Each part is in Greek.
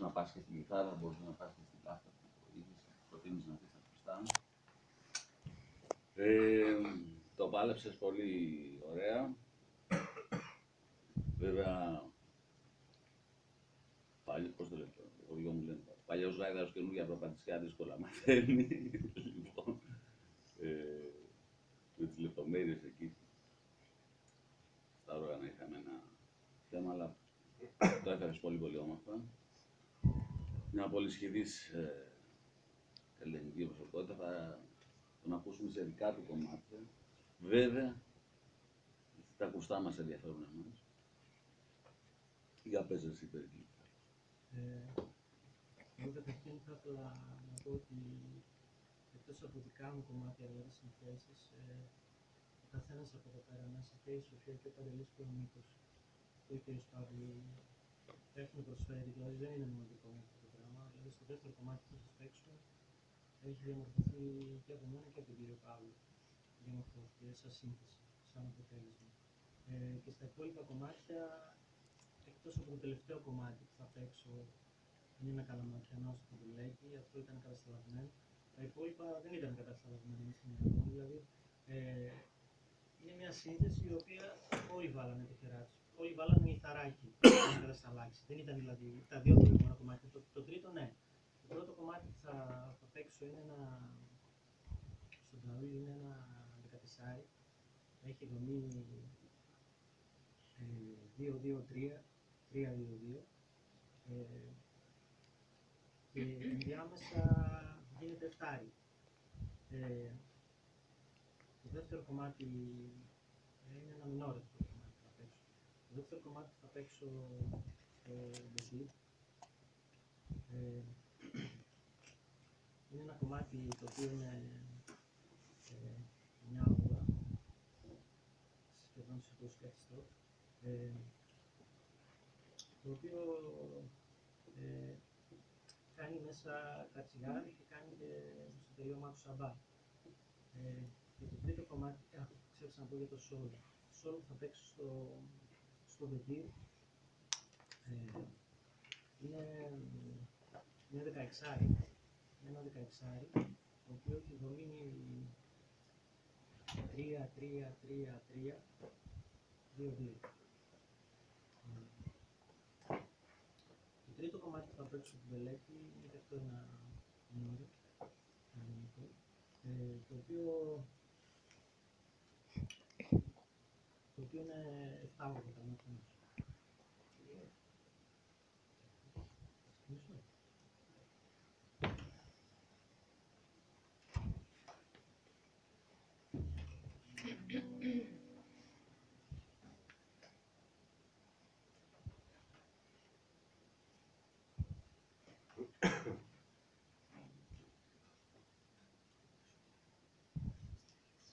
να πας και στην κιθάρα, μπορείς να πας και στην κάθα. Προτείνεις να πεις τα χρηστά. Το πάλεψες πολύ ωραία. Βέβαια, πώς το λέω, ο γιο μου λένε, παλιός γάιδαρος καινούργια προπατησιά δύσκολα μαθαίνει. Λοιπόν, με τις λεπτομέρειες εκεί, στα όργανα είχαμε ένα θέμα, αλλά το έφερες πολύ πολύ όμορφα. Μια πολύ σχεδής ελληνική προσωπικότητα, θα τον ακούσουμε σε δικά του κομμάτια. Βέβαια, τα ακουστά μας ενδιαφέρουν εμάς. Για πες εσύ, Περίκλη. Εγώ καταρχήν θα ήθελα να πω ότι εκτός από δικά μου κομμάτια, δηλαδή συνθέσεις, ο καθένας από εδώ πέρα μέσα, και η Σοφία και ο Παντελής και ο Νίκος και ο κ. Παύλου έχουν προσφέρει, δηλαδή δεν είναι μόνο δικό μου αυτό το πράγμα. Δηλαδή στο δεύτερο κομμάτι που θα σας παίξω έχει διαμορφωθεί και από μένα και από τον κύριο Παύλου. Διαμορφώθηκε σαν σύνθεση, σαν αποτέλεσμα. Και στα υπόλοιπα κομμάτια, εκτός από το τελευταίο κομμάτι που θα παίξω, είναι ένα καλαματιανό στο Παντελέκι, αυτό ήταν κατασταλαγμένο. Τα υπόλοιπα δεν ήταν κατασταλαγμένα, δηλαδή είναι μια σύνθεση η οποία όλοι βάλανε το χεράκι. Όλοι βάλανε ηθαράκι να κατασταλάξει. Δεν ήταν δηλαδή τα δύο προηγούμενα κομμάτια. Το τρίτο, ναι. Το πρώτο κομμάτι που θα παίξω είναι ένα. Στον τραγούδι είναι ένα 14. Έχει δομή 2-2-3, 3-2-2. Και ενδιάμεσα γίνεται εφτάρι. Το δεύτερο κομμάτι είναι ένα μινόρετο κομμάτι που θα παίξω. Το δεύτερο κομμάτι που θα παίξω στο Μπεσί είναι ένα κομμάτι το οποίο είναι μια όγδοα, σχεδόν σε 20 κάτι στροφ, το οποίο κάνει μέσα κατσιγάρι και κάνει και στο τελείωμά του σαμπά. Και το τρίτο κομμάτι, ξέχασα να πω για το solo. Το solo που θα παίξω στο Βετήρ είναι ένα 16άρι. Ένα 16άρι, το οποίο έχει δομή 3-3-3-3-2-2. Το τρίτο κομμάτι που θα παίξω στο Παντελέκι είναι και αυτό ένα μινόρε, το οποίο είναι 7 όγδοα μέσα.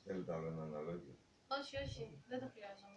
Θέλετε άλλο ένα αναλόγιο? Όχι, όχι, δεν το χρειάζομαι.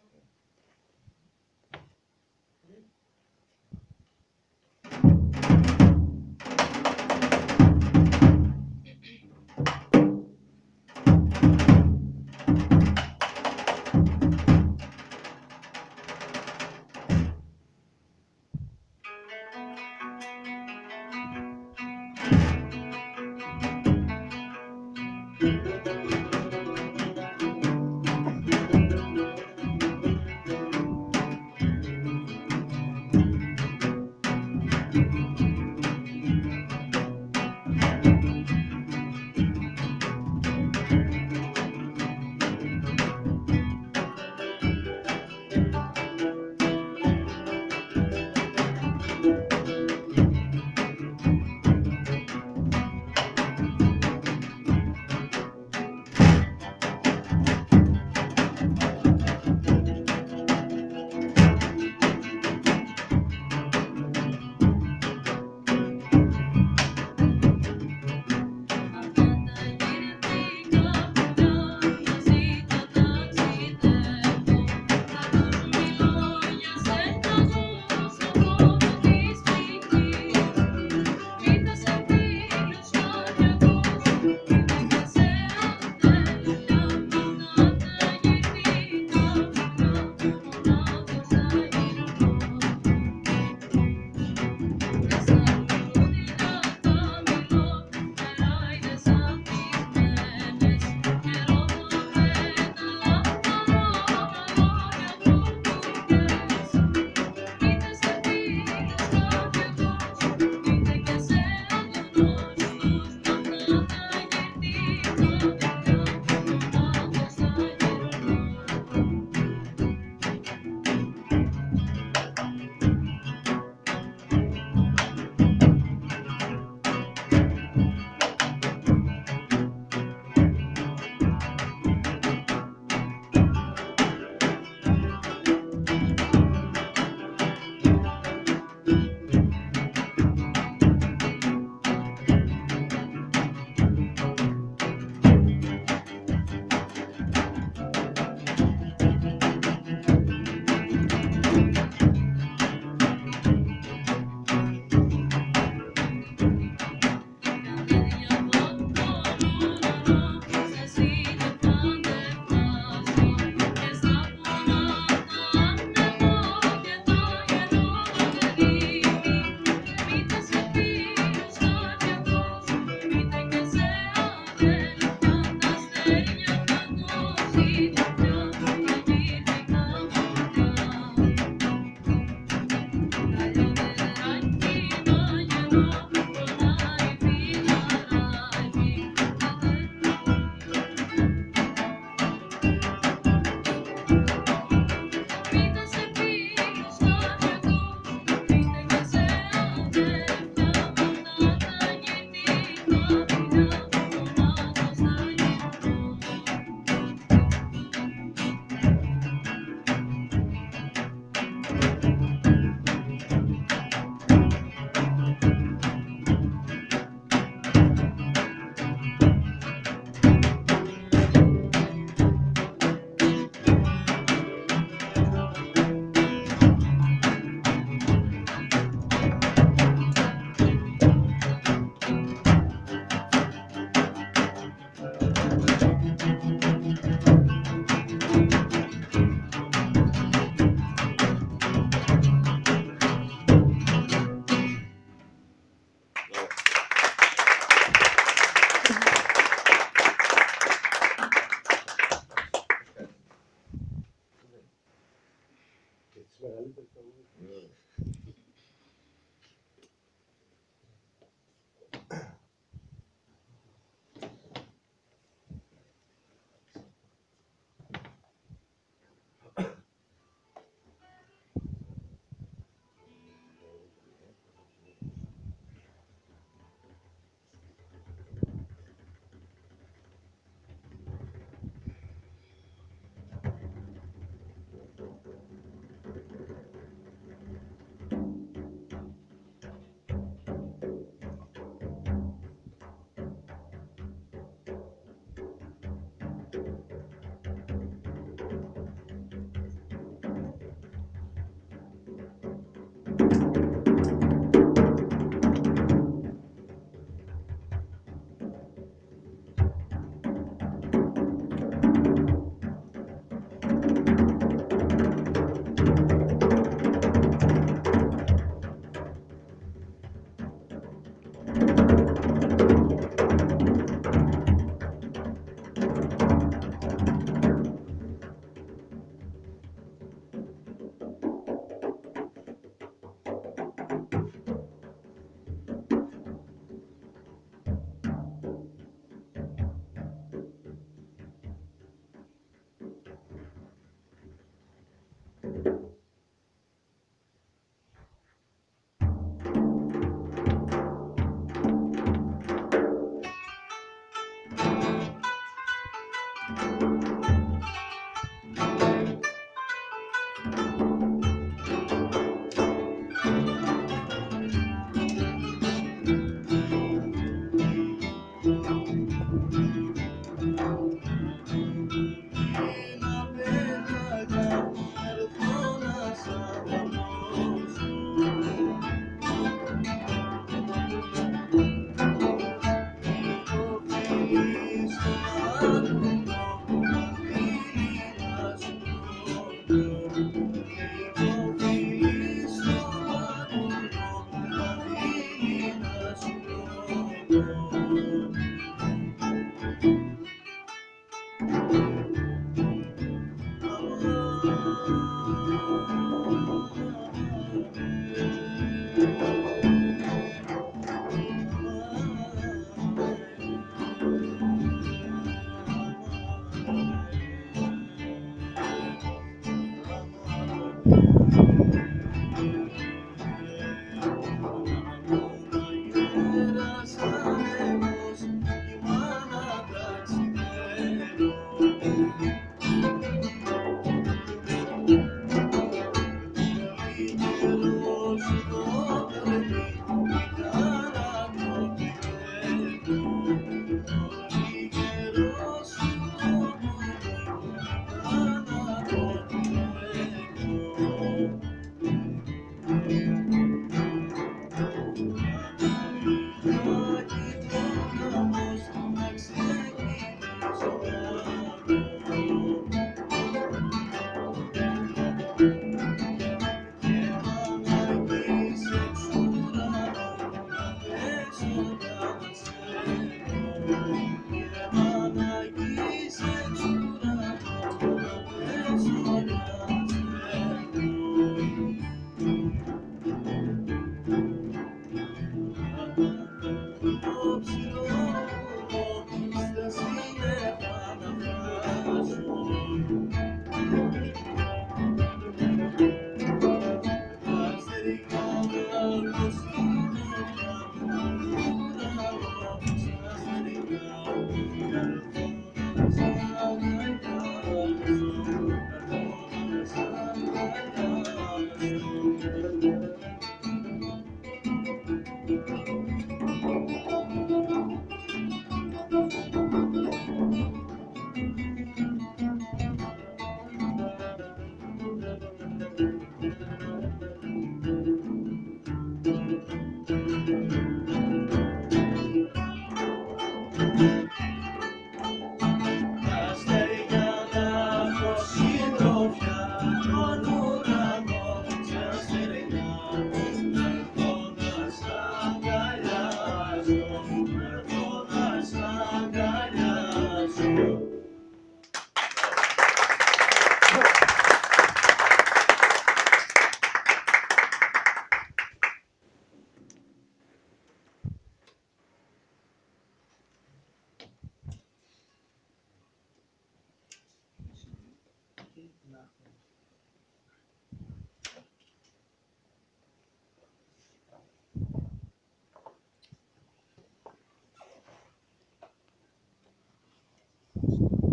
να